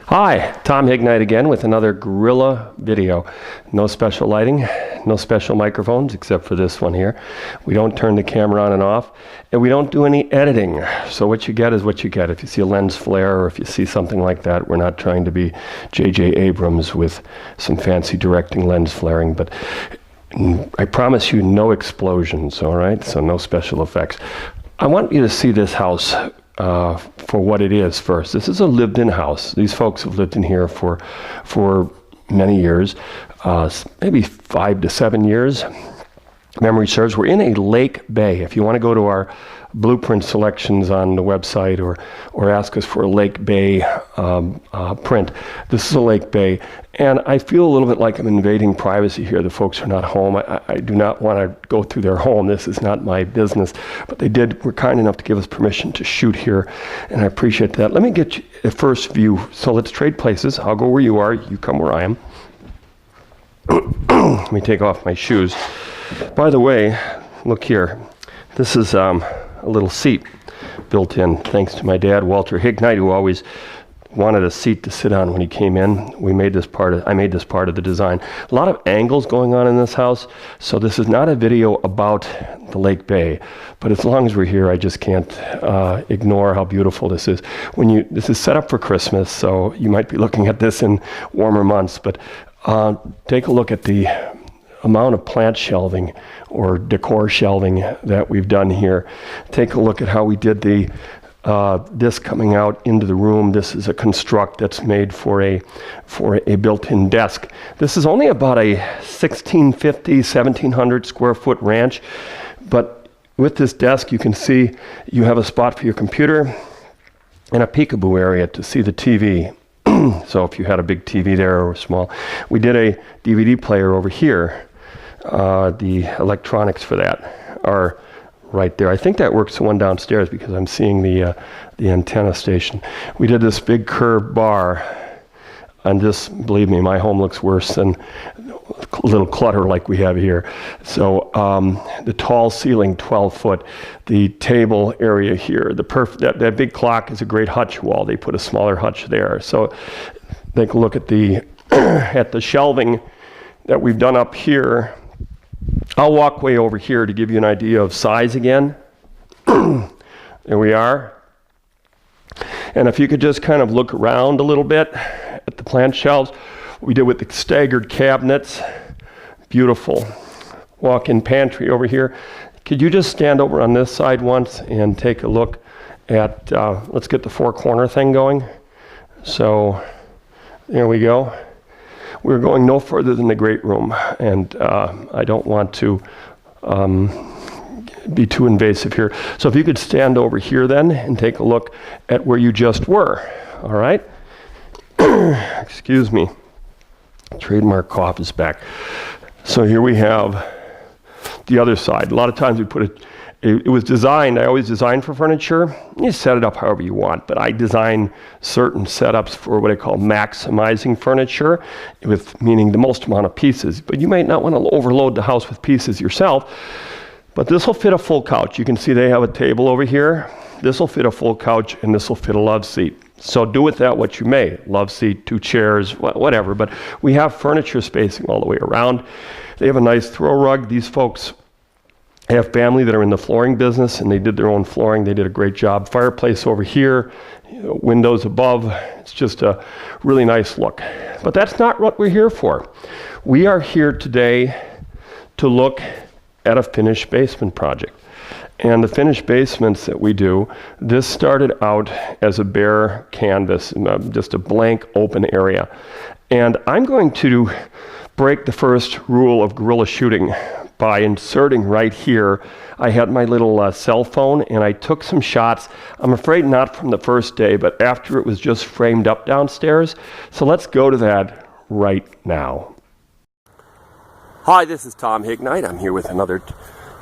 Hi, Tom Hignite again with another Gorilla video. No special lighting, no special microphones except for this one here. We don't turn the camera on and off, and we don't do any editing. So what you get is what you get. If you see a lens flare or if you see something like that, we're not trying to be J.J. Abrams with some fancy directing lens flaring, but I promise you no explosions, all right? So no special effects. I want you to see this house for what it is first. This is a lived-in house. These folks have lived in here for many years, maybe 5 to 7 years. Memory serves. We're in a lake bay. If you want to go to our blueprint selections on the website or ask us for a lake bay print, this is a lake bay. And I feel a little bit like I'm invading privacy here. The folks are not home. I do not want to go through their home. This is not my business. But they were kind enough to give us permission to shoot here, and I appreciate that. Let me get you a first view. So let's trade places. I'll go where you are. You come where I am. Let me take off my shoes. By the way, look here. This is a little seat built in, thanks to my dad, Walter Hignite, who always wanted a seat to sit on when he came in. I made this part of the design. A lot of angles going on in this house, so this is not a video about the Lake Bay, but as long as we're here, I just can't ignore how beautiful this is. This is set up for Christmas, so you might be looking at this in warmer months, but take a look at the amount of plant shelving or decor shelving that we've done here. Take a look at how we did this coming out into the room. This is a construct that's made for a built-in desk. This is only about a 1650, 1700 square foot ranch, but with this desk you can see you have a spot for your computer and a peekaboo area to see the TV. So if you had a big TV there or small, we did a DVD player over here. The electronics for that are right there. I think that works the one downstairs because I'm seeing the antenna station. We did this big curved bar, and just believe me, my home looks worse than a little clutter like we have here. So the tall ceiling, 12 foot, the table area here, that big clock is a great hutch wall. They put a smaller hutch there. So take a look at the at the shelving that we've done up here. I'll walk way over here to give you an idea of size again. There we are. And if you could just kind of look around a little bit at the plant shelves, we did with the staggered cabinets. Beautiful. Walk-in pantry over here. Could you just stand over on this side once and take a look at, let's get the four-corner thing going. So there we go. We're going no further than the great room, and I don't want to be too invasive here. So if you could stand over here then and take a look at where you just were, all right? Excuse me. Trademark cough is back. So here we have the other side. A lot of times we put it was designed, I always design for furniture. You set it up however you want, but I design certain setups for what I call maximizing furniture, meaning the most amount of pieces. But you might not want to overload the house with pieces yourself. But this will fit a full couch. You can see they have a table over here. This will fit a full couch, and this will fit a love seat. So do with that what you may. Love seat, 2 chairs, whatever. But we have furniture spacing all the way around. They have a nice throw rug. These folks have family that are in the flooring business, and they did their own flooring. They did a great job. Fireplace over here, windows above. It's just a really nice look. But that's not what we're here for. We are here today to look at a finished basement project. And the finished basements that we do, this started out as a bare canvas, just a blank open area. And I'm going to break the first rule of guerrilla shooting by inserting right here. I had my little cell phone, and I took some shots. I'm afraid not from the first day, but after it was just framed up downstairs. So let's go to that right now. Hi, this is Tom Hignite. I'm here with another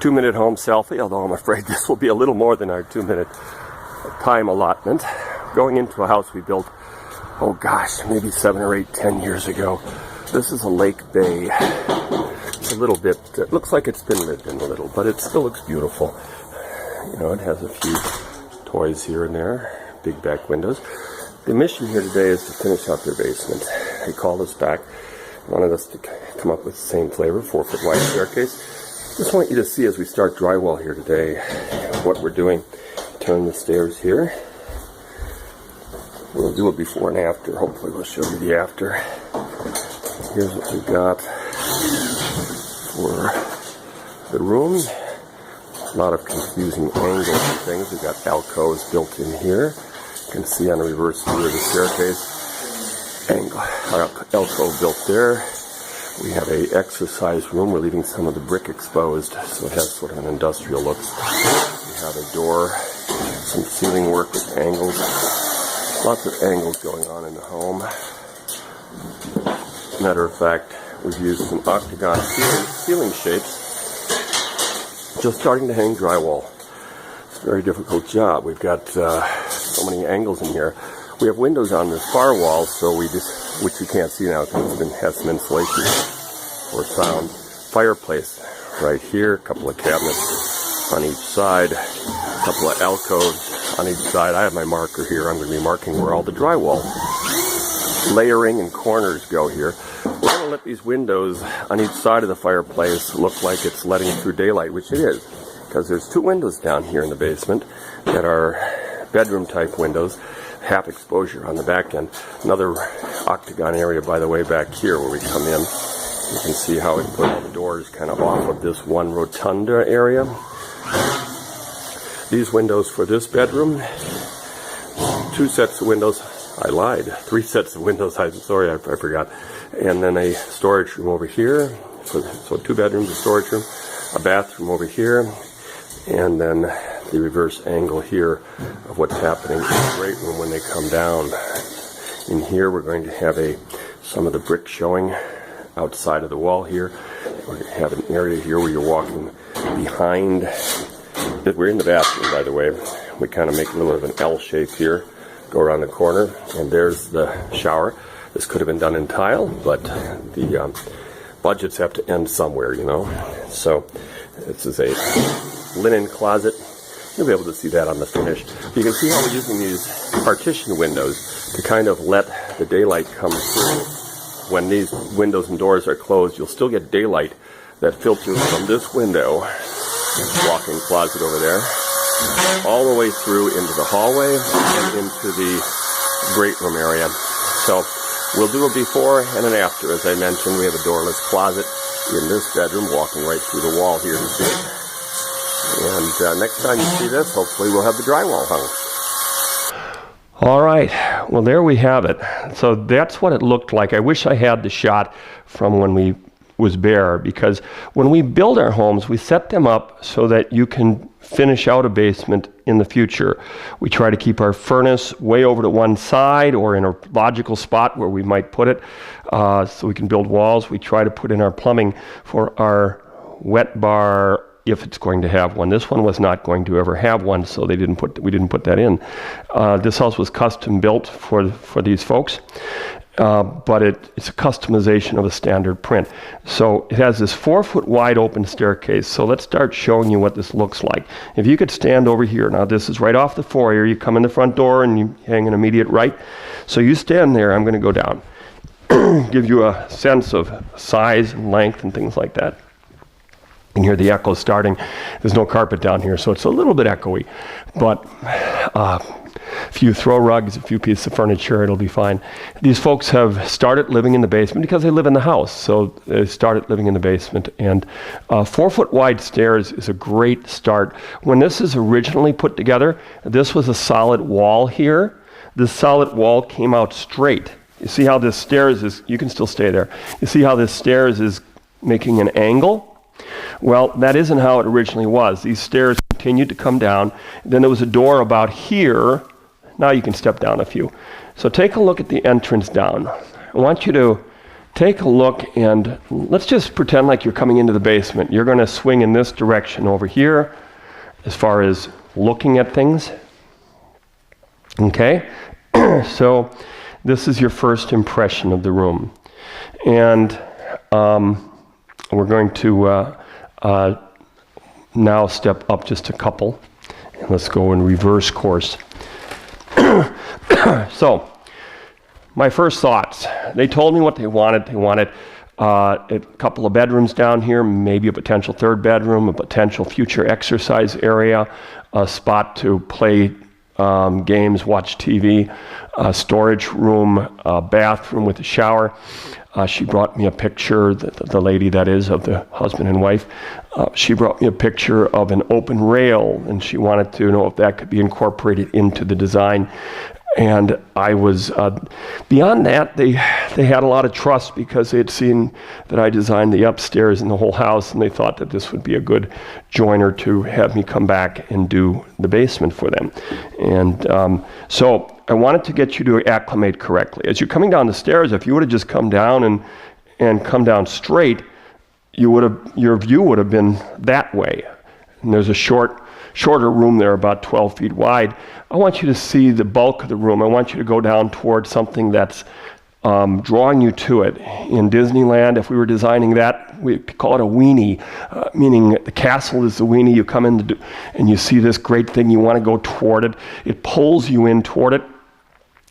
2-minute home selfie, although I'm afraid this will be a little more than our 2-minute time allotment. Going into a house we built, oh gosh, maybe 7 or 8, 10 years ago. This is a lake bay. It's a little bit, it looks like it's been lived in a little, but it still looks beautiful. You know, it has a few toys here and there, big back windows. The mission here today is to finish out their basement. They called us back, wanted us to come up with the same flavor, 4-foot wide staircase. Just want you to see as we start drywall here today what we're doing. Turn the stairs here. We'll do it before and after. Hopefully we'll show you the after. Here's what we've got for the room. A lot of confusing angles and things. We've got alcoves built in here. You can see on the reverse view of the staircase. Alcove built there. We have a exercise room. We're leaving some of the brick exposed, so it has sort of an industrial look. We have a door, some ceiling work with angles. Lots of angles going on in the home. Matter of fact, we've used some octagon ceiling shapes. Just starting to hang drywall. It's a very difficult job. We've got so many angles in here. We have windows on the far wall, so which you can't see now because it has some insulation for sound. Fireplace right here, a couple of cabinets on each side, a couple of alcoves on each side. I have my marker here. I'm going to be marking where all the drywall layering and corners go here. We're going to let these windows on each side of the fireplace look like it's letting through daylight, which it is, because there's 2 windows down here in the basement that are bedroom type windows, half exposure on the back end. Another octagon area, by the way, back here where we come in. You can see how we put all the doors kind of off of this one rotunda area. These windows for this bedroom, 2 sets of windows. I lied. 3 sets of windows. I'm sorry, I forgot. And then a storage room over here. So 2 bedrooms, a storage room, a bathroom over here, and then the reverse angle here of what's happening in the great room when they come down. In here, we're going to have some of the brick showing outside of the wall here. We're going to have an area here where you're walking behind. We're in the bathroom, by the way. We kind of make a little of an L shape here. Go around the corner, and there's the shower. This could have been done in tile, but the budgets have to end somewhere, you know. So this is a linen closet. You'll be able to see that on the finish. You can see how we're using these partition windows to kind of let the daylight come through. When these windows and doors are closed, you'll still get daylight that filters from this window, walk-in closet over there, all the way through into the hallway and into the great room area. So we'll do a before and an after. As I mentioned, we have a doorless closet in this bedroom, walking right through the wall here to see it. And next time you see this, hopefully we'll have the drywall hung. All right, well there we have it. So that's what it looked like. I wish I had the shot from when we was bare, because when we build our homes, we set them up so that you can finish out a basement in the future. We try to keep our furnace way over to one side or in a logical spot where we might put it, so we can build walls. We try to put in our plumbing for our wet bar if it's going to have one. This one was not going to ever have one, so we didn't put that in. This house was custom built for these folks. But it's a customization of a standard print. So it has this 4-foot wide open staircase. So let's start showing you what this looks like. If you could stand over here. Now this is right off the foyer. You come in the front door and you hang an immediate right. So you stand there. I'm going to go down. Give you a sense of size and length and things like that. You can hear the echo starting. There's no carpet down here, so it's a little bit echoey. But if you throw rugs, a few pieces of furniture, it'll be fine. These folks have started living in the basement because they live in the house. So they started living in the basement. And 4-foot wide stairs is a great start. When this is originally put together, this was a solid wall here. This solid wall came out straight. You see how this stairs is, you can still stay there. You see how this stairs is making an angle? Well, that isn't how it originally was. These stairs continued to come down. Then there was a door about here. Now you can step down a few. So take a look at the entrance down. I want you to take a look and let's just pretend like you're coming into the basement. You're going to swing in this direction over here as far as looking at things. Okay? So this is your first impression of the room. And we're going to now step up just a couple. And let's go in reverse course. So my first thoughts. They told me what they wanted. They wanted a couple of bedrooms down here, maybe a potential third bedroom, a potential future exercise area, a spot to play games, watch TV, a storage room, a bathroom with a shower. She brought me a picture, the lady that is, of the husband and wife. She brought me a picture of an open rail, and she wanted to know if that could be incorporated into the design. And I was, beyond that, they had a lot of trust because they had seen that I designed the upstairs and the whole house, and they thought that this would be a good joiner to have me come back and do the basement for them. And so I wanted to get you to acclimate correctly. As you're coming down the stairs, if you would have just come down and come down straight, your view would have been that way. And there's a shorter room there, about 12 feet wide. I want you to see the bulk of the room. I want you to go down towards something that's drawing you to it. In Disneyland, if we were designing that, we call it a weenie, meaning the castle is the weenie. You come in and you see this great thing. You want to go toward it. It pulls you in toward it.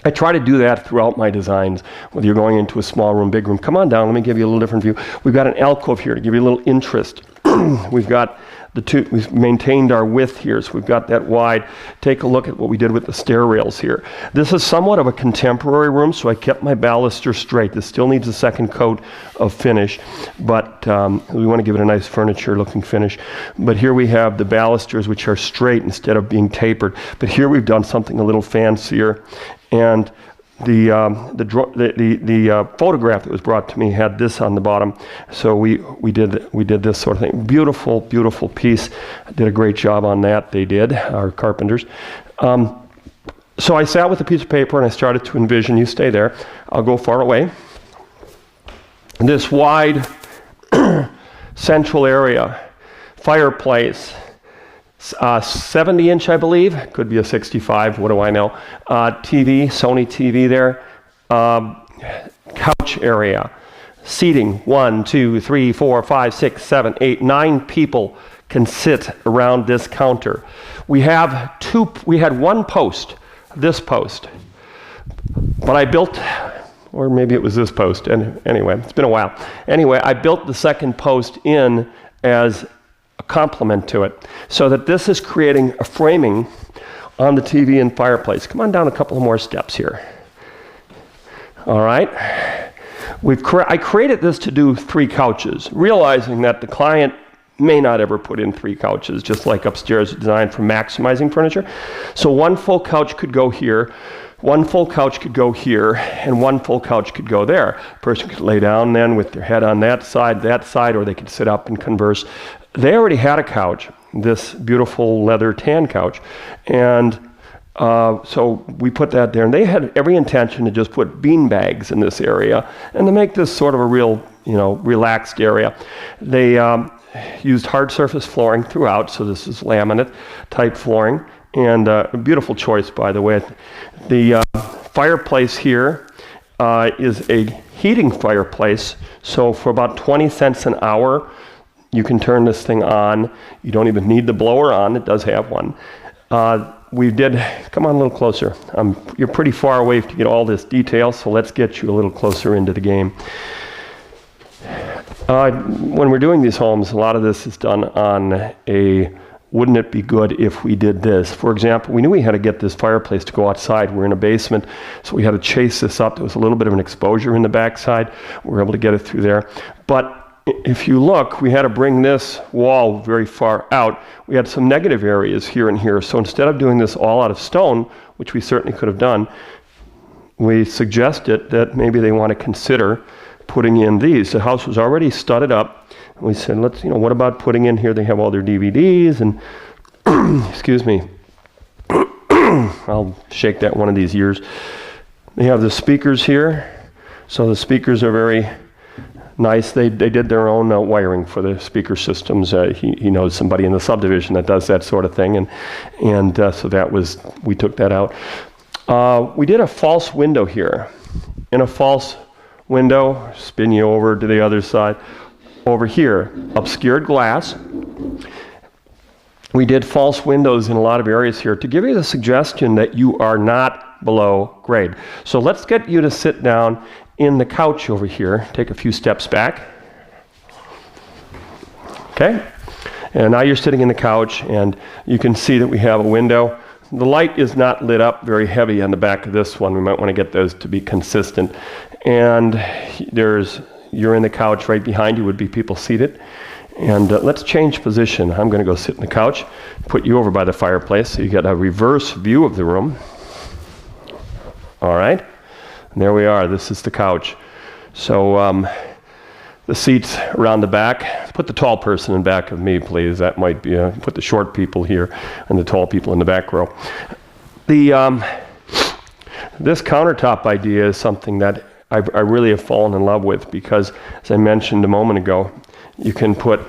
I try to do that throughout my designs, whether you're going into a small room, big room. Come on down, let me give you a little different view. We've got an alcove here to give you a little interest. We've got we've maintained our width here, so we've got that wide. Take a look at what we did with the stair rails here. This is somewhat of a contemporary room, so I kept my baluster straight. This still needs a second coat of finish, but we want to give it a nice furniture-looking finish. But here we have the balusters, which are straight instead of being tapered. But here we've done something a little fancier, and the photograph that was brought to me had this on the bottom, so we did this sort of thing. Beautiful, beautiful piece. Did a great job on that. They did, our carpenters. So I sat with a piece of paper and I started to envision. You stay there. I'll go far away. This wide central area, fireplace. 70-inch, I believe. Could be a 65, what do I know. TV, Sony TV there. Couch area. Seating, 1, 2, 3, 4, 5, 6, 7, 8, 9 people can sit around this counter. We had one post, this post. But I built, or maybe it was this post, and anyway, it's been a while. Anyway, I built the second post in as a complement to it, so that this is creating a framing on the TV and fireplace. Come on down a couple of more steps here. All right. I created this to do 3 couches, realizing that the client may not ever put in 3 couches, just like upstairs designed for maximizing furniture. So one full couch could go here, one full couch could go here, and one full couch could go there. A person could lay down then with their head on that side, or they could sit up and converse. They already had a couch, this beautiful leather tan couch, and so we put that there. And they had every intention to just put bean bags in this area and to make this sort of a real, relaxed area. They used hard surface flooring throughout, so this is laminate type flooring, and a beautiful choice, by the way. The fireplace here is a heating fireplace, so for about 20 cents an hour, you can turn this thing on. You don't even need the blower on. It does have one. Come on a little closer. You're pretty far away to get all this detail, so let's get you a little closer into the game. When we're doing these homes, a lot of this is done on wouldn't it be good if we did this? For example, we knew we had to get this fireplace to go outside. We're in a basement, so we had to chase this up. There was a little bit of an exposure in the backside. We were able to get it through there. But if you look, we had to bring this wall very far out. We had some negative areas here and here. So instead of doing this all out of stone, which we certainly could have done, we suggested that maybe they want to consider putting in these. The house was already studded up. We said, what about putting in here? They have all their DVDs and, excuse me, I'll shake that one of these years. They have the speakers here. So the speakers are very nice. They did their own wiring for the speaker systems. He knows somebody in the subdivision that does that sort of thing, and so we took that out. We did a false window here. In a false window, spin you over to the other side. Over here, obscured glass. We did false windows in a lot of areas here to give you the suggestion that you are not below grade. So let's get you to sit down in the couch over here. Take a few steps back. Okay? And now you're sitting in the couch, and you can see that we have a window. The light is not lit up very heavy on the back of this one. We might want to get those to be consistent. And you're in the couch. Right behind you would be people seated. And let's change position. I'm going to go sit in the couch, put you over by the fireplace so you get a reverse view of the room. All right. And there we are. This is the couch. So the seats around the back. Put the tall person in back of me, please. That might be, put the short people here and the tall people in the back row. This countertop idea is something that I really have fallen in love with because, as I mentioned a moment ago, you can put,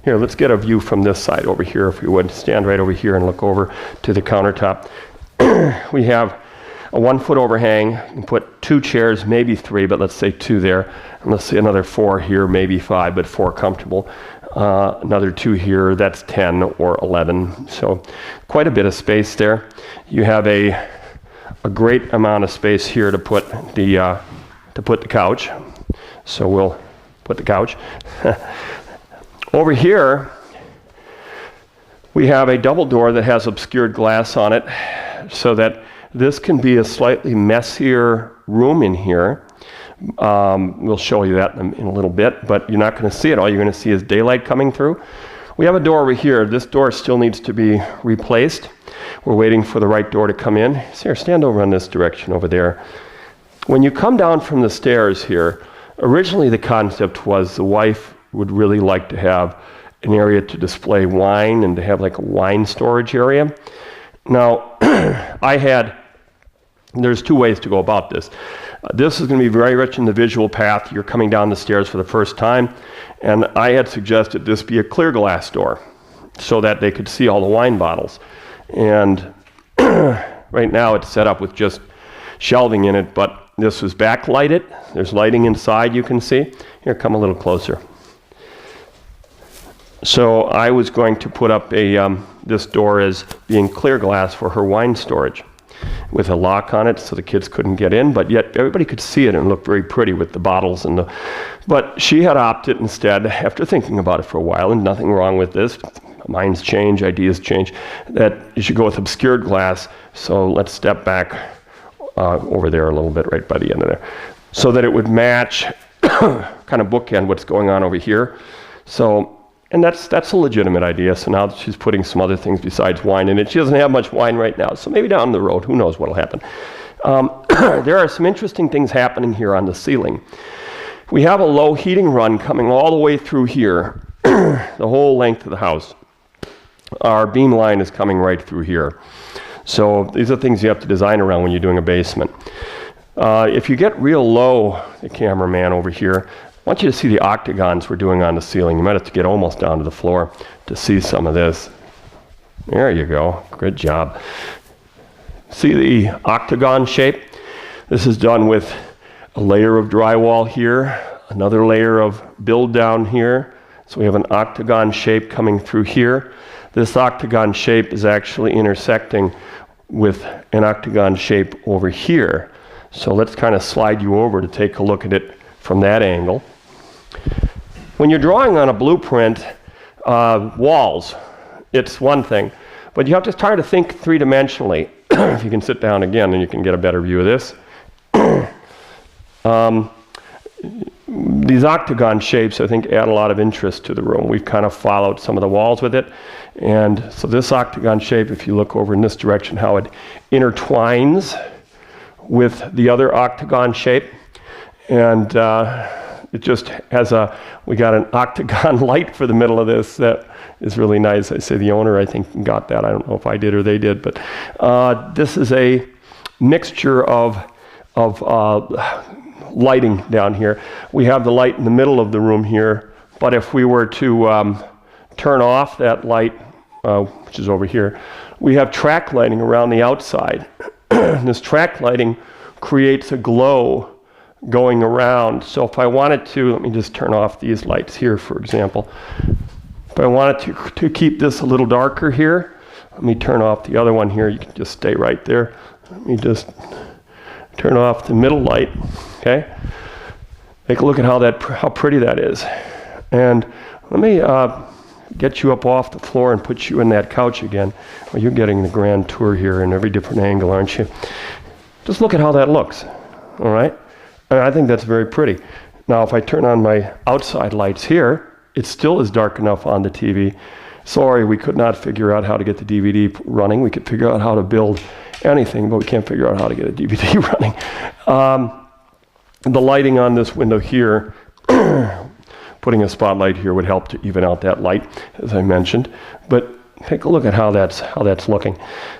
here, let's get a view from this side over here, if we would. Stand right over here and look over to the countertop. We have a 1 foot overhang. You can put 2 chairs, maybe 3, but let's say 2 there. And let's say another 4 here, maybe 5, but 4 comfortable. Another 2 here, that's 10 or 11. So quite a bit of space there. You have a great amount of space here to put the couch. So we'll put the couch. Over here, we have a double door that has obscured glass on it so that this can be a slightly messier room in here. We'll show you that in a little bit, but you're not going to see it. All you're going to see is daylight coming through. We have a door over here. This door still needs to be replaced. We're waiting for the right door to come in. Here, stand over on this direction over there. When you come down from the stairs here, originally the concept was the wife would really like to have an area to display wine and to have like a wine storage area. Now, there's 2 ways to go about this. This is going to be very rich in the visual path. You're coming down the stairs for the first time, and I had suggested this be a clear glass door so that they could see all the wine bottles. And right now it's set up with just shelving in it, but this was backlighted. There's lighting inside you can see. Here, come a little closer. So I was going to put up this door as being clear glass for her wine storage with a lock on it so the kids couldn't get in, but yet everybody could see it and look very pretty with the bottles but she had opted instead, after thinking about it for a while, and nothing wrong with this, minds change, ideas change, that you should go with obscured glass. So let's step back over there a little bit, right by the end of there, so that it would match, kind of bookend what's going on over here. So, and that's a legitimate idea. So now she's putting some other things besides wine in it. She doesn't have much wine right now, so maybe down the road, who knows what'll happen. There are some interesting things happening here on the ceiling. We have a low heating run coming all the way through here, the whole length of the house. Our beam line is coming right through here. So these are things you have to design around when you're doing a basement. If you get real low, the cameraman over here, I want you to see the octagons we're doing on the ceiling. You might have to get almost down to the floor to see some of this. There you go. Good job. See the octagon shape? This is done with a layer of drywall here, another layer of build down here. So we have an octagon shape coming through here. This octagon shape is actually intersecting with an octagon shape over here. So let's kind of slide you over to take a look at it from that angle. When you're drawing on a blueprint, walls, it's one thing, but you have to try to think 3-dimensionally. If you can sit down again, and you can get a better view of this. These octagon shapes, I think, add a lot of interest to the room. We've kind of followed some of the walls with it. And so this octagon shape, if you look over in this direction, how it intertwines with the other octagon shape. And it just has we got an octagon light for the middle of this that is really nice. I say the owner, I think, got that. I don't know if I did or they did, but this is a mixture of lighting down here. We have the light in the middle of the room here, but if we were to turn off that light, which is over here, we have track lighting around the outside. This track lighting creates a glow going around. So if I wanted to, let me just turn off these lights here, for example. If I wanted to keep this a little darker here, let me turn off the other one here. You can just stay right there. Let me just turn off the middle light, okay? Take a look at how pretty that is. And let me get you up off the floor and put you in that couch again. Well, you're getting the grand tour here in every different angle, aren't you? Just look at how that looks, all right? And I think that's very pretty. Now, if I turn on my outside lights here, it still is dark enough on the TV. Sorry, we could not figure out how to get the DVD running. We could figure out how to build anything, but we can't figure out how to get a DVD running. The lighting on this window here, putting a spotlight here would help to even out that light, as I mentioned. But take a look at how that's looking.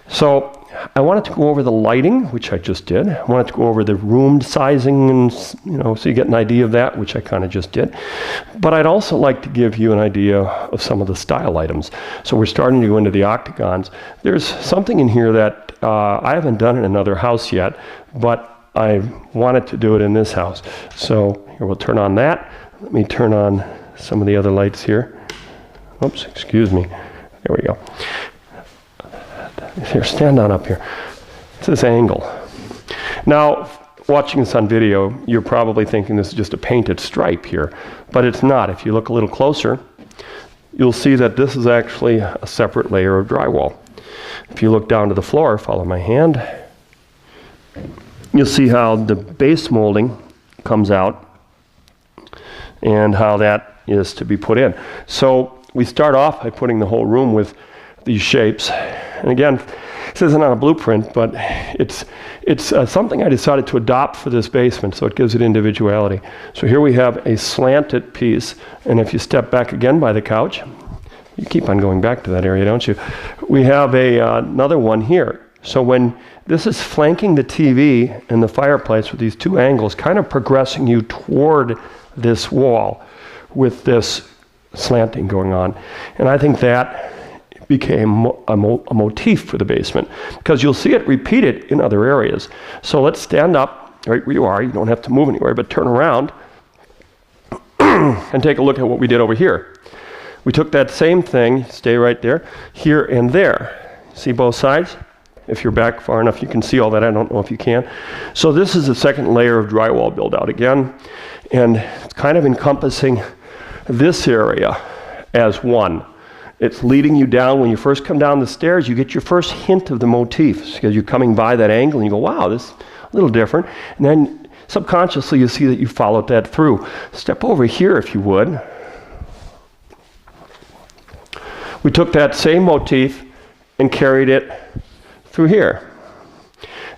So I wanted to go over the lighting, which I just did. I wanted to go over the room sizing, and so you get an idea of that, which I kind of just did. But I'd also like to give you an idea of some of the style items. So we're starting to go into the octagons. There's something in here that I haven't done in another house yet, but I wanted to do it in this house. So here, we'll turn on that. Let me turn on some of the other lights here. Oops, excuse me. There we go. Here, stand on up here. It's this angle. Now, watching this on video, you're probably thinking this is just a painted stripe here, but it's not. If you look a little closer, you'll see that this is actually a separate layer of drywall. If you look down to the floor, follow my hand, you'll see how the base molding comes out and how that is to be put in. So we start off by putting the whole room with these shapes. And again, this isn't on a blueprint, but it's something I decided to adopt for this basement, so it gives it individuality. So here we have a slanted piece, and if you step back again by the couch, you keep on going back to that area, don't you? We have another one here. So when this is flanking the TV and the fireplace with these two angles, kind of progressing you toward this wall with this slanting going on. And I think that became a motif for the basement, because you'll see it repeated in other areas. So let's stand up right where you are. You don't have to move anywhere, but turn around and take a look at what we did over here. We took that same thing, stay right there, here and there. See both sides? If you're back far enough, you can see all that. I don't know if you can. So this is the second layer of drywall build out again, and it's kind of encompassing this area as one. It's leading you down. When you first come down the stairs, you get your first hint of the motifs, because you're coming by that angle and you go, wow, this is a little different. And then subconsciously you see that you followed that through. Step over here if you would. We took that same motif and carried it through here.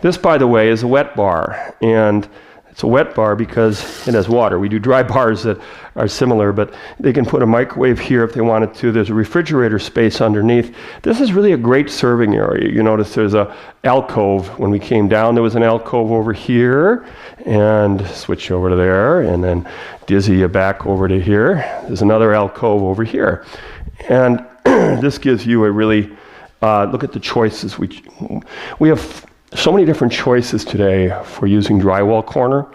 This, by the way, is a wet bar, and it's a wet bar because it has water. We do dry bars that are similar, but they can put a microwave here if they wanted to. There's a refrigerator space underneath. This is really a great serving area. You notice there's a alcove. When we came down, there was an alcove over here, and switch over to there, and then dizzy you back over to here. There's another alcove over here. And this gives you a really, look at the choices. We have so many different choices today for using drywall corner.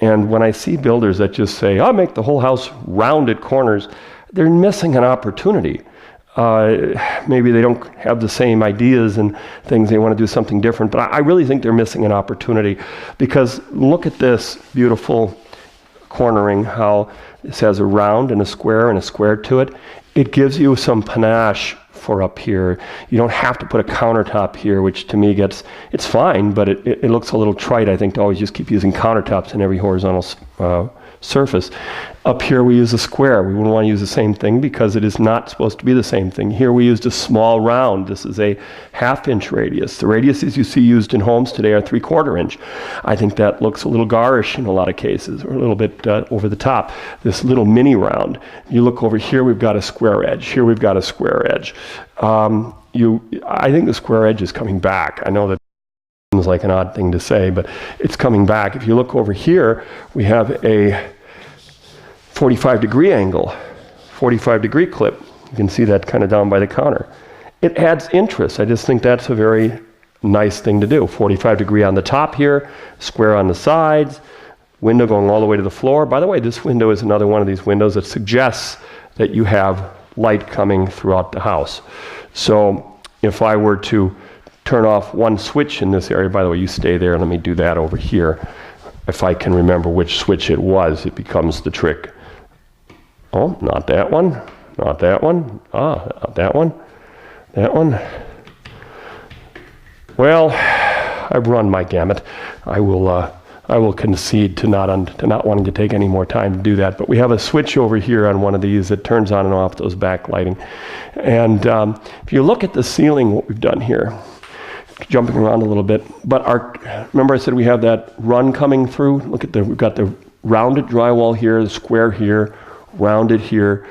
And when I see builders that just say, I'll make the whole house rounded corners, they're missing an opportunity. Maybe they don't have the same ideas and things, they want to do something different, but I really think they're missing an opportunity, because look at this beautiful cornering, how this has a round and a square to it. It gives you some panache for up here. You don't have to put a countertop here, which to me it's fine, but it looks a little trite, I think, to always just keep using countertops in every horizontal surface. Up here we use a square. We wouldn't want to use the same thing because it is not supposed to be the same thing. Here we used a small round. This is a 1/2 inch radius. The radiuses you see used in homes today are 3/4 inch. I think that looks a little garish in a lot of cases, or a little bit over the top. This little mini round. You look over here, we've got a square edge. Here we've got a square edge. I think the square edge is coming back. I know that seems like an odd thing to say, but it's coming back. If you look over here, we have a 45-degree angle, 45-degree clip. You can see that kind of down by the counter. It adds interest. I just think that's a very nice thing to do. 45-degree on the top here, square on the sides, window going all the way to the floor. By the way, this window is another one of these windows that suggests that you have light coming throughout the house. So if I were to turn off one switch in this area. By the way, you stay there and let me do that over here. If I can remember which switch it was, it becomes the trick. Oh, not that one, not that one. Ah, not that one, that one. Well, I've run my gamut. I will concede to not wanting to take any more time to do that. But we have a switch over here on one of these that turns on and off those backlighting. And if you look at the ceiling, what we've done here, jumping around a little bit, but remember I said we have that run coming through? Look at we've got the rounded drywall here, the square here, rounded here,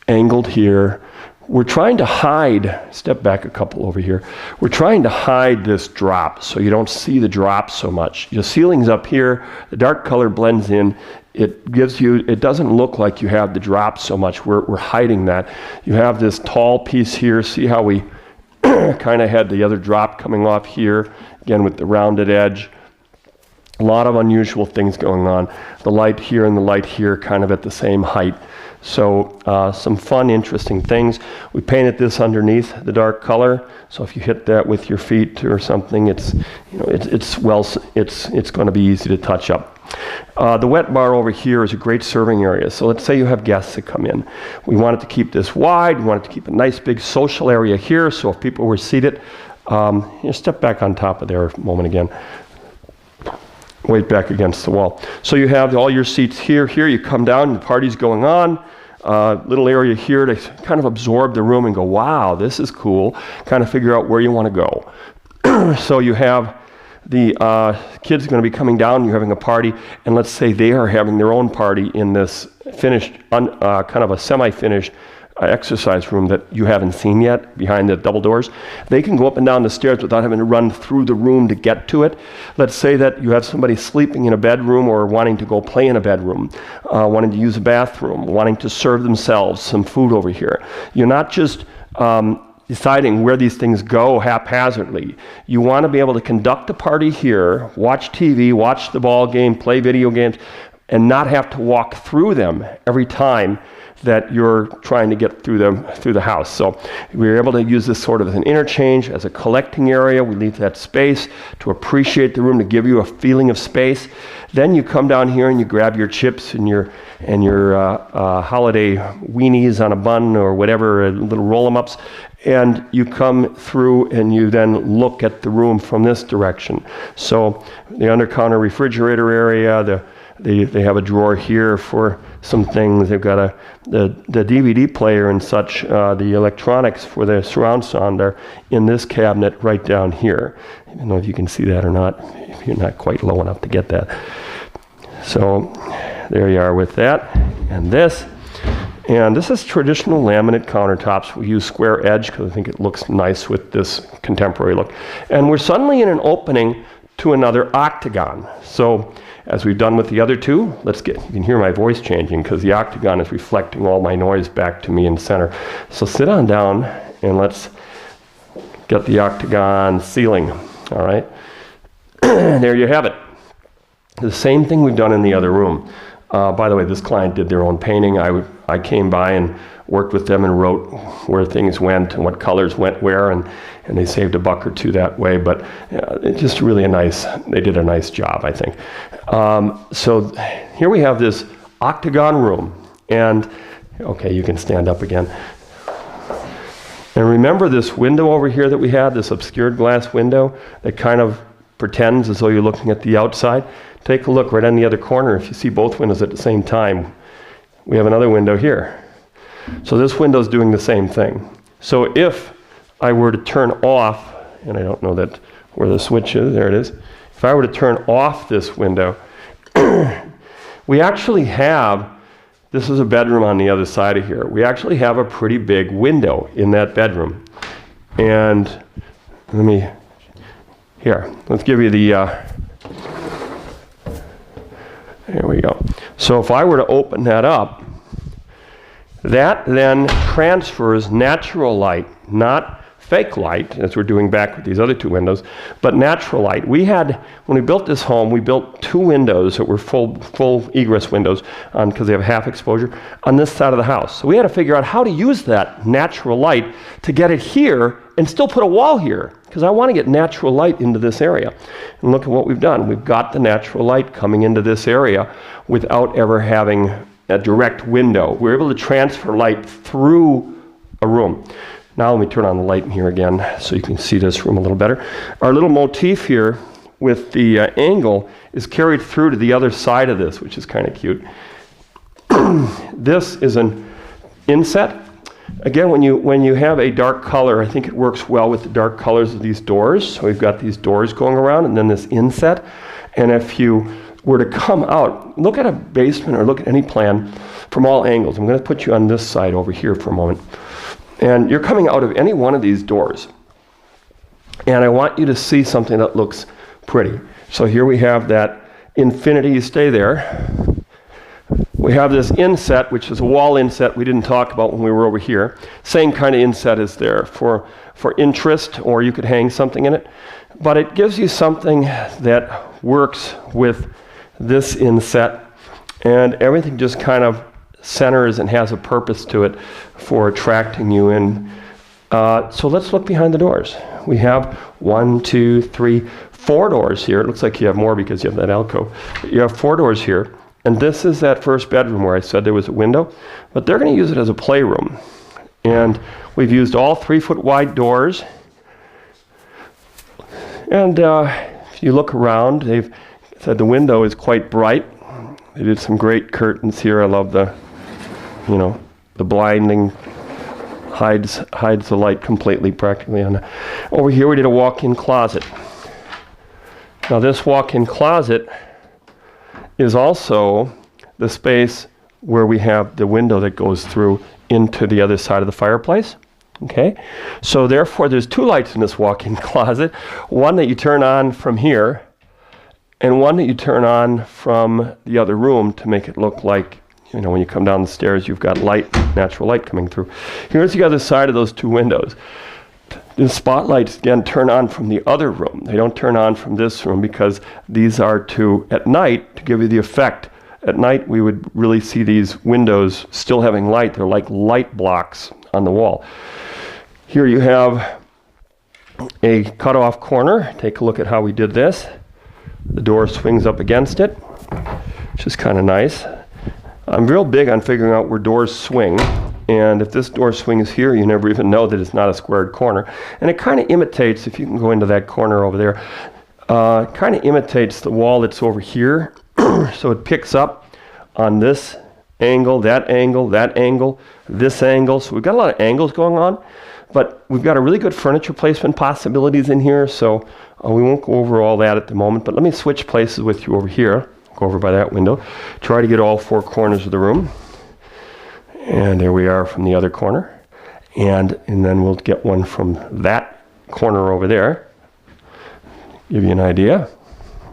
angled here. We're trying to hide, step back a couple over here, we're trying to hide this drop so you don't see the drop so much. Your ceiling's up here, the dark color blends in, it doesn't look like you have the drop so much. We're hiding that. You have this tall piece here, see how we kind of had the other drop coming off here, again with the rounded edge. A lot of unusual things going on. The light here and the light here kind of at the same height. So some fun, interesting things. We painted this underneath the dark color. So if you hit that with your feet or something, it's going to be easy to touch up. The wet bar over here is a great serving area. So let's say you have guests that come in. We wanted to keep this wide. We wanted to keep a nice big social area here. So if people were seated, step back on top of there a moment again. Weight back against the wall. So you have all your seats here. Here you come down, the party's going on. Little area here to kind of absorb the room and go, wow, this is cool. Kind of figure out where you want to go. So you have the kids are going to be coming down, you're having a party, and let's say they are having their own party in this finished, kind of a semi-finished exercise room that you haven't seen yet behind the double doors. They can go up and down the stairs without having to run through the room to get to it. Let's say that you have somebody sleeping in a bedroom or wanting to go play in a bedroom, wanting to use a bathroom, wanting to serve themselves some food over here. You're not just deciding where these things go haphazardly. You want to be able to conduct a party here, watch TV, watch the ball game, play video games, and not have to walk through them every time that you're trying to get through the house. So we were able to use this sort of as an interchange, as a collecting area. We leave that space to appreciate the room, to give you a feeling of space. Then you come down here and you grab your chips and your holiday weenies on a bun or whatever, little roll-em-ups, and you come through and you then look at the room from this direction. So the under-counter refrigerator area, they have a drawer here for some things. They've got the DVD player and such, the electronics for the surround sound are in this cabinet right down here. I don't know if you can see that or not, if you're not quite low enough to get that. So there you are with that. And this is traditional laminate countertops. We use square edge because I think it looks nice with this contemporary look. And we're suddenly in an opening to another octagon. So as we've done with the other two, you can hear my voice changing because the octagon is reflecting all my noise back to me in the center. So sit on down and let's get the octagon ceiling, all right? There you have it. The same thing we've done in the other room. By the way, this client did their own painting. I came by and worked with them and wrote where things went and what colors went where, and they saved $1 or $2 that way. But it's just really they did a nice job, I think. So here we have this octagon room, and okay, you can stand up again. And remember this window over here that we had, this obscured glass window that kind of pretends as though you're looking at the outside? Take a look right on the other corner. If you see both windows at the same time, we have another window here. So this window is doing the same thing. So if I were to turn off, and I don't know where the switch is, there it is. If I were to turn off this window, we actually have, this is a bedroom on the other side of here. We actually have a pretty big window in that bedroom. And let's give you the, there we go. So if I were to open that up, that then transfers natural light, not fake light, as we're doing back with these other two windows, but natural light. When we built this home, we built 2 windows that were full egress windows because they have half exposure on this side of the house. So we had to figure out how to use that natural light to get it here and still put a wall here, because I want to get natural light into this area. And look at what we've done. We've got the natural light coming into this area without ever having a direct window. We're able to transfer light through a room. Now let me turn on the light in here again so you can see this room a little better. Our little motif here with the angle is carried through to the other side of this, which is kind of cute. This is an inset. Again, when you have a dark color, I think it works well with the dark colors of these doors. So we've got these doors going around and then this inset. And if you were to come out, look at a basement or look at any plan from all angles. I'm going to put you on this side over here for a moment. And you're coming out of any one of these doors. And I want you to see something that looks pretty. So here we have that infinity, you stay there. We have this inset, which is a wall inset we didn't talk about when we were over here. Same kind of inset is there for interest, or you could hang something in it. But it gives you something that works with this inset, and everything just kind of centers and has a purpose to it for attracting you in. So let's look behind the doors. We have 1, 2, 3, 4 doors here. It looks like you have more because you have that alcove. But you have 4 doors here. And this is that first bedroom where I said there was a window, but they're going to use it as a playroom. And we've used all 3-foot wide doors. And if you look around, they've said the window is quite bright. They did some great curtains here. I love the blinding, hides the light completely practically. Over here we did a walk-in closet. Now this walk-in closet is also the space where we have the window that goes through into the other side of the fireplace. Okay, so therefore there's 2 lights in this walk-in closet, one that you turn on from here and one that you turn on from the other room to make it look like, when you come down the stairs, you've got light, natural light coming through. Here's the other side of those 2 windows. The spotlights, again, turn on from the other room. They don't turn on from this room because these are at night, to give you the effect. At night, we would really see these windows still having light. They're like light blocks on the wall. Here you have a cut-off corner. Take a look at how we did this. The door swings up against it, which is kind of nice. I'm real big on figuring out where doors swing. And if this door swings here, you never even know that it's not a squared corner. And it kind of imitates, if you can go into that corner over there, kind of imitates the wall that's over here. So it picks up on this angle, that angle, that angle, this angle. So we've got a lot of angles going on, but we've got a really good furniture placement possibilities in here. So we won't go over all that at the moment, but let me switch places with you over here. Go over by that window. Try to get all 4 corners of the room. And there we are from the other corner. And then we'll get one from that corner over there. Give you an idea.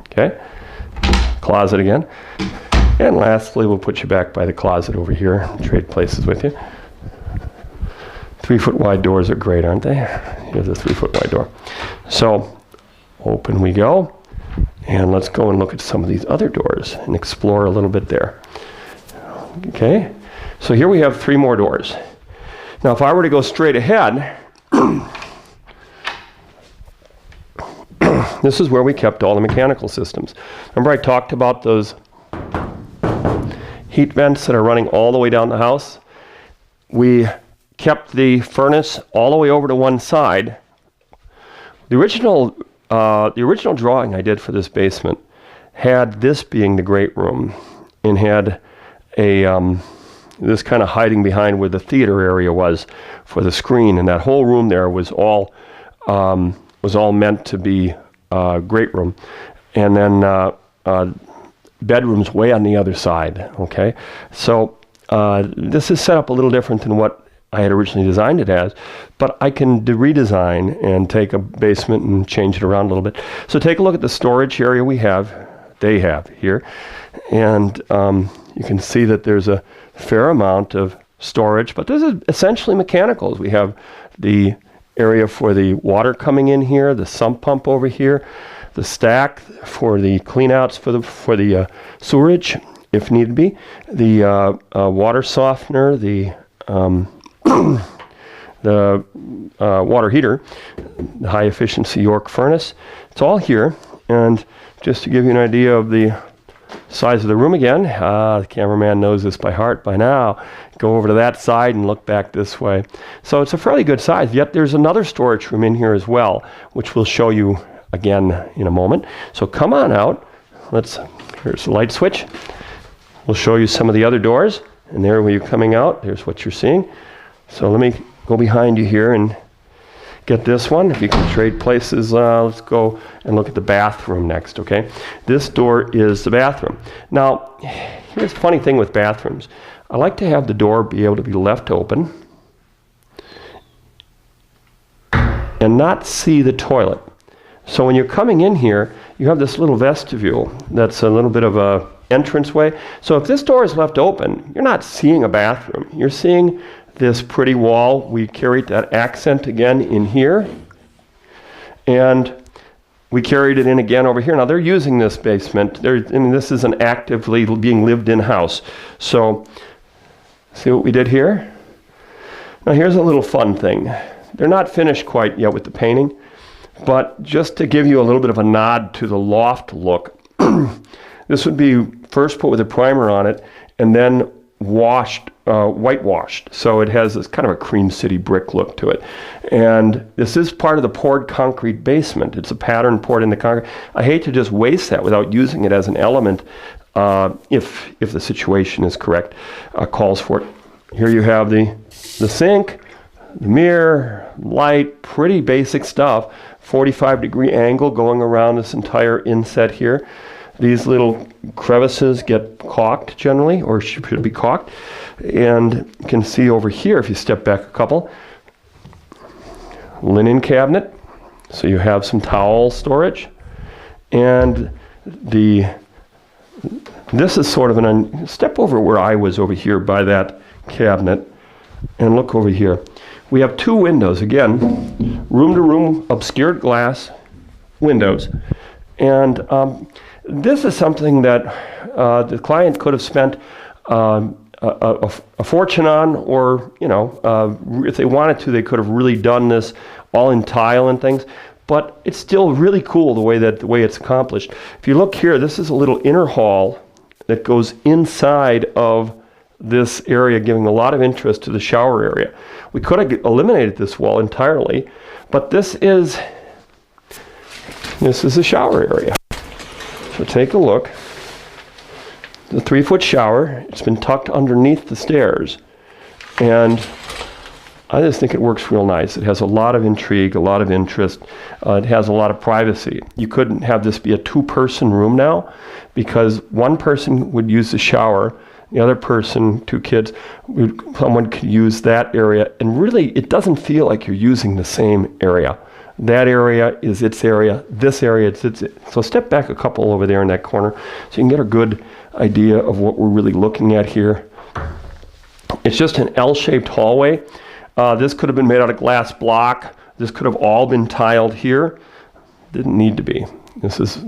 Okay. Closet again. And lastly, we'll put you back by the closet over here. Trade places with you. 3-foot wide doors are great, aren't they? Here's a 3-foot wide door. So open we go. And let's go and look at some of these other doors and explore a little bit there. Okay. So here we have 3 more doors. Now if I were to go straight ahead, this is where we kept all the mechanical systems. Remember I talked about those heat vents that are running all the way down the house? We kept the furnace all the way over to one side. The original drawing I did for this basement had this being the great room and had a this kind of hiding behind where the theater area was for the screen, and that whole room there was all meant to be a great room, and then bedrooms way on the other side. Okay, so this is set up a little different than what I had originally designed it as, but I can redesign and take a basement and change it around a little bit. So take a look at the storage area they have here, and you can see that there's a fair amount of storage, but this is essentially mechanicals. We have the area for the water coming in here, the sump pump over here, the stack for the cleanouts for the sewerage, if need be, the water softener, the the water heater, the high efficiency York furnace. It's all here. And just to give you an idea of the size of the room again, the cameraman knows this by heart by now. Go over to that side and look back this way. So it's a fairly good size, yet there's another storage room in here as well, which we'll show you again in a moment. So come on out. Here's the light switch. We'll show you some of the other doors. And there when you're coming out, there's what you're seeing. So let me go behind you here and get this one. If you can trade places, let's go and look at the bathroom next, okay? This door is the bathroom. Now, here's the funny thing with bathrooms. I like to have the door be able to be left open and not see the toilet. So when you're coming in here, you have this little vestibule that's a little bit of a entranceway. So if this door is left open, you're not seeing a bathroom. You're seeing this pretty wall. We carried that accent again in here. And we carried it in again over here. Now they're using this basement. This is an actively being lived in house. So see what we did here? Now here's a little fun thing. They're not finished quite yet with the painting, but just to give you a little bit of a nod to the loft look, this would be first put with a primer on it and then whitewashed. So it has this kind of a cream city brick look to it. And this is part of the poured concrete basement. It's a pattern poured in the concrete. I hate to just waste that without using it as an element if the situation is correct, calls for it. Here you have the sink, the mirror, light, pretty basic stuff. 45-degree angle going around this entire inset here. These little crevices get caulked generally, or should be caulked. And you can see over here, if you step back a couple, linen cabinet. So you have some towel storage. And this is sort of step over where I was over here by that cabinet and look over here. We have two windows, again, room-to-room obscured glass windows. And this is something that the client could have spent a fortune on, or, if they wanted to, they could have really done this all in tile and things. But it's still really cool the way it's accomplished. If you look here, this is a little inner hall that goes inside of this area, giving a lot of interest to the shower area. We could have eliminated this wall entirely, but this is a shower area. So take a look. The 3-foot shower. It's been tucked underneath the stairs, and I just think it works real nice. It has a lot of intrigue, a lot of interest. It has a lot of privacy. You couldn't have this be a 2-person room now, because one person would use the shower, the other person, 2 kids, someone could use that area, and really it doesn't feel like you're using the same area. That area is its area, this area is its. So step back a couple over there in that corner so you can get a good idea of what we're really looking at here. It's just an L-shaped hallway. This could have been made out of glass block. This could have all been tiled here. Didn't need to be. This is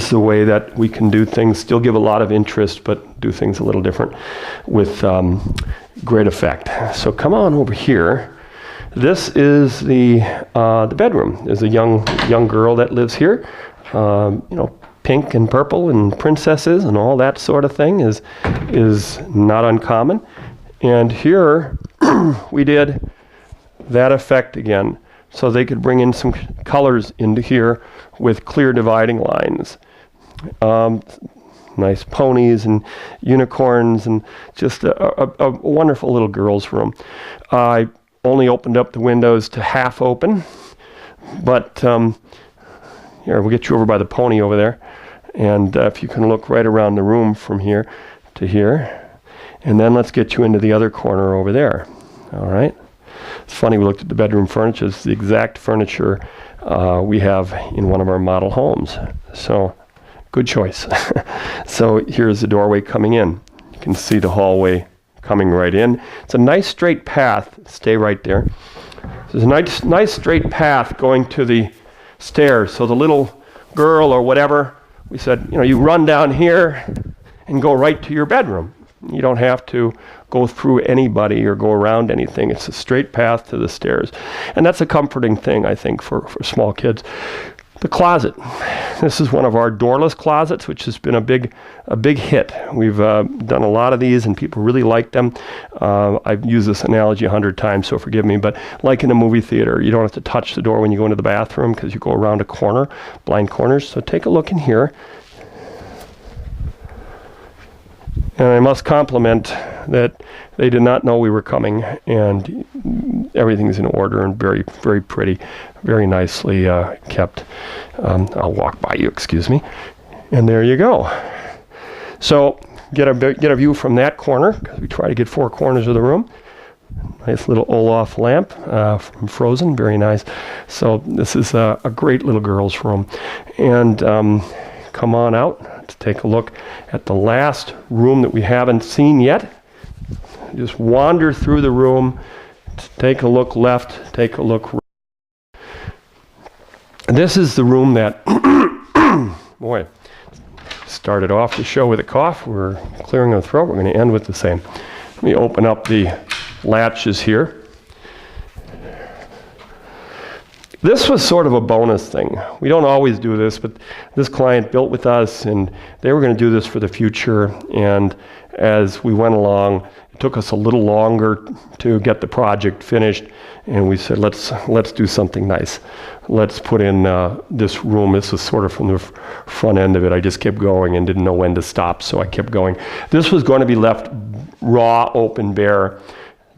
the way that we can do things, still give a lot of interest, but do things a little different with great effect. So come on over here. This is the bedroom. There's a young girl that lives here. Pink and purple and princesses and all that sort of thing is not uncommon. And here we did that effect again, so they could bring in some colors into here with clear dividing lines. Nice ponies and unicorns, and just a wonderful little girl's room. I only opened up the windows to half open, but here, we'll get you over by the pony over there, and if you can look right around the room from here to here, and then let's get you into the other corner over there. All right. It's funny, we looked at the bedroom furniture. It's the exact furniture we have in one of our model homes. So, good choice. So here's the doorway coming in. You can see the hallway coming right in. It's a nice straight path. Stay right there. There's a nice straight path going to the stairs. So the little girl or whatever, we said, you run down here and go right to your bedroom. You don't have to go through anybody or go around anything. It's a straight path to the stairs. And that's a comforting thing, I think, for small kids. The closet. This is one of our doorless closets, which has been a big hit. We've done a lot of these, and people really like them. I've used this analogy 100 times, so forgive me. But like in a movie theater, you don't have to touch the door when you go into the bathroom because you go around a corner, blind corners. So take a look in here. And I must compliment that they did not know we were coming, and everything's in order and very, very pretty, very nicely kept. I'll walk by you, excuse me. And there you go. So get a view from that corner, because we try to get 4 corners of the room. Nice little Olaf lamp from Frozen, very nice. So this is a great little girl's room. And come on out to take a look at the last room that we haven't seen yet. Just wander through the room, take a look left, take a look right. This is the room that, boy, started off the show with a cough. We're clearing the throat. We're going to end with the same. Let me open up the latches here. This was sort of a bonus thing. We don't always do this, but this client built with us, and they were going to do this for the future. And as we went along, it took us a little longer to get the project finished, and we said, let's do something nice. Let's put in this room. This was sort of from the front end of it. I just kept going and didn't know when to stop, so I kept going. This was going to be left raw, open, bare.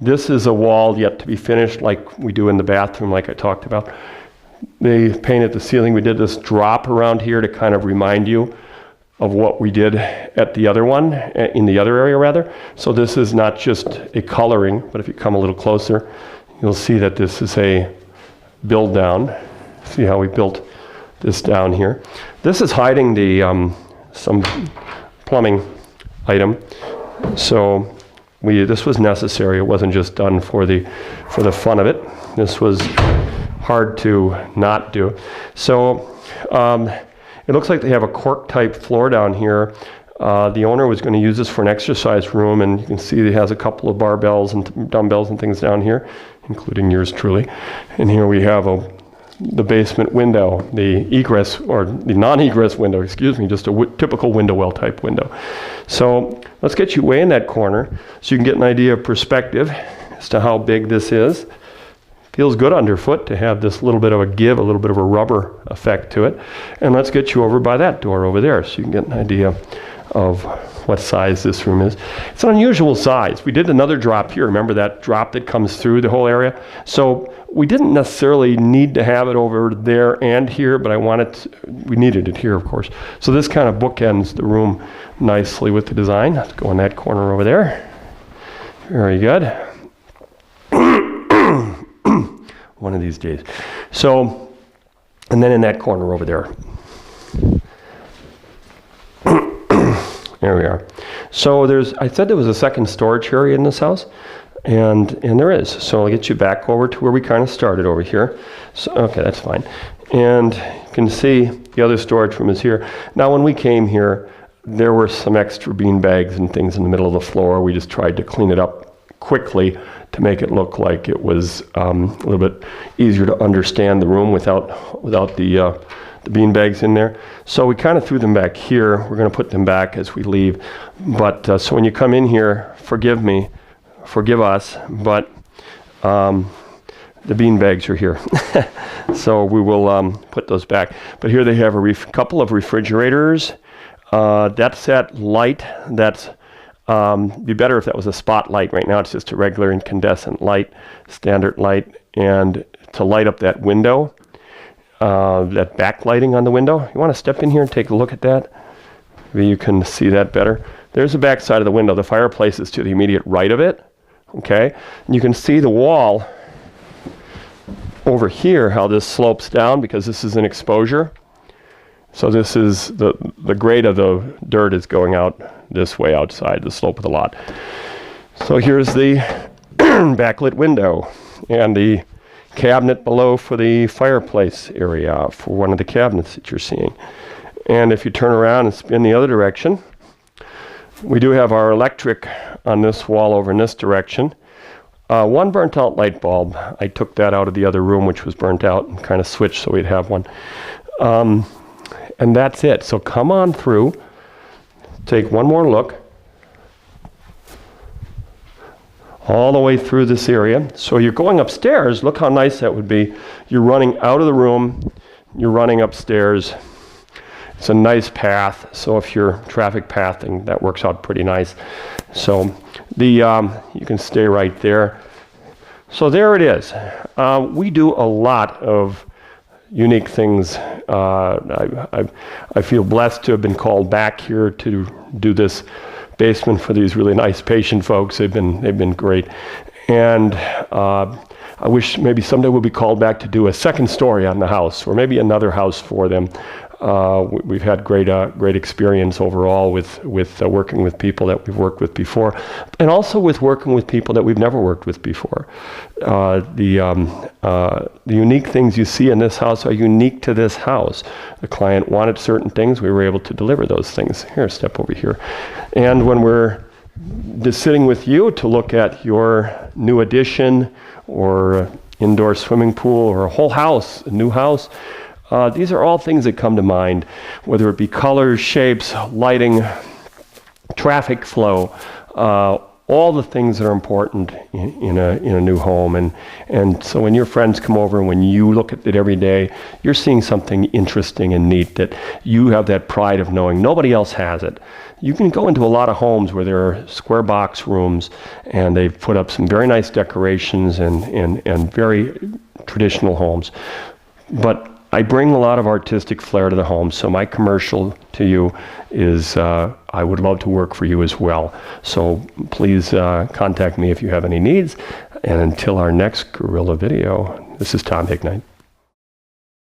This is a wall yet to be finished, like we do in the bathroom, like I talked about. They painted the ceiling. We did this drop around here to kind of remind you of what we did at the other one, in the other area rather. So this is not just a coloring, but if you come a little closer, you'll see that this is a build down. See how we built this down here. This is hiding the some plumbing item. So this was necessary. It wasn't just done for the fun of it. This was hard to not do. So it looks like they have a cork type floor down here. The owner was going to use this for an exercise room, and you can see he has a couple of barbells and dumbbells and things down here, including yours truly. And here we have the basement window, the egress, or the non-egress window, excuse me, just a typical window well type window. So let's get you way in that corner so you can get an idea of perspective as to how big this is. Feels good underfoot to have this little bit of a give, a little bit of a rubber effect to it. And let's get you over by that door over there so you can get an idea of what size this room is. It's an unusual size. We did another drop here. Remember that drop that comes through the whole area? So we didn't necessarily need to have it over there and here, but we needed it here, of course. So this kind of bookends the room nicely with the design. Let's go in that corner over there. Very good. One of these days. So, and then in that corner over there. There we are. So I said there was a second storage area in this house, and there is. So I'll get you back over to where we kind of started over here. So, okay, that's fine. And you can see the other storage room is here. Now when we came here, there were some extra bean bags and things in the middle of the floor. We just tried to clean it up quickly to make it look like it was a little bit easier to understand the room without the bean bags in there. So we kind of threw them back here. We're going to put them back as we leave. But so when you come in here, forgive us, but the bean bags are here. So we will put those back. But here they have a couple of refrigerators. That's that light. That's be better if that was a spotlight. Right now it's just a regular incandescent light, standard light, and to light up that window, that backlighting on the window. You want to step in here and take a look at that? Maybe you can see that better. There's the back side of the window. The fireplace is to the immediate right of it. Okay, and you can see the wall over here, how this slopes down because this is an exposure. So this is the grade of the dirt is going out this way outside the slope of the lot. So here's the backlit window and the cabinet below for the fireplace area for one of the cabinets that you're seeing. And if you turn around and spin the other direction, We do have our electric on this wall over in this direction. One burnt out light bulb. I took that out of the other room, which was burnt out, and kind of switched so we'd have one. And that's it. So come on through. Take one more look. All the way through this area. So you're going upstairs. Look how nice that would be. You're running out of the room. You're running upstairs. It's a nice path. So if you're traffic pathing, that works out pretty nice. So you can stay right there. So there it is. We do a lot of unique things. I feel blessed to have been called back here to do this basement for these really nice patient folks. They've been great. And I wish maybe someday we'll be called back to do a second story on the house, or maybe another house for them. We've had great experience overall with working with people that we've worked with before, and also with working with people that we've never worked with before. The unique things you see in this house are unique to this house. The client wanted certain things, we were able to deliver those things. Here, step over here. And when we're just sitting with you to look at your new addition or indoor swimming pool or a whole house, a new house, these are all things that come to mind, whether it be colors, shapes, lighting, traffic flow, all the things that are important in a new home. And so when your friends come over and when you look at it every day, you're seeing something interesting and neat that you have that pride of knowing nobody else has it. You can go into a lot of homes where there are square box rooms and they've put up some very nice decorations and very traditional homes. But I bring a lot of artistic flair to the home, so my commercial to you is I would love to work for you as well. So please contact me if you have any needs. And until our next Gorilla video, this is Tom Hignite.